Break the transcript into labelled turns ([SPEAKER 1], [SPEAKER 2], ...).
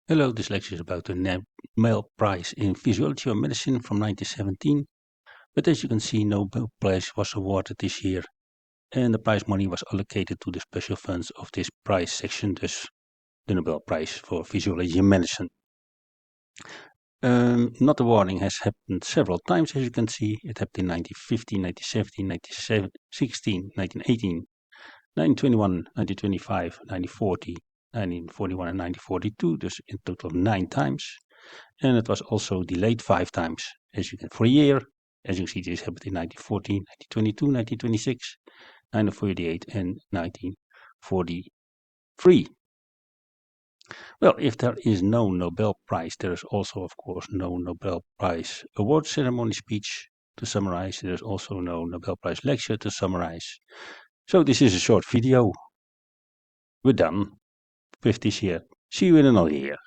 [SPEAKER 1] Hello, this lecture is about the Nobel Prize in Physiology or Medicine from 1917. But as you can see, Nobel Prize was awarded this year, and the prize money was allocated to the special funds of this prize section, thus the Nobel Prize for Physiology and Medicine. Not awarding has happened several times, as you can see. It happened in 1915, 1917, 1916, 1918, 1921, 1925, 1940, 1941 and 1942, thus in total 9 times. And it was also delayed 5 times, as you can for a year. As you can see, this happened in 1914, 1922, 1926, 1948, and 1943. Well, if there is no Nobel Prize, there is also, of course, no Nobel Prize award ceremony speech to summarize. There is also no Nobel Prize lecture to summarize. So this is a short video. We're done with this year. See you in another year.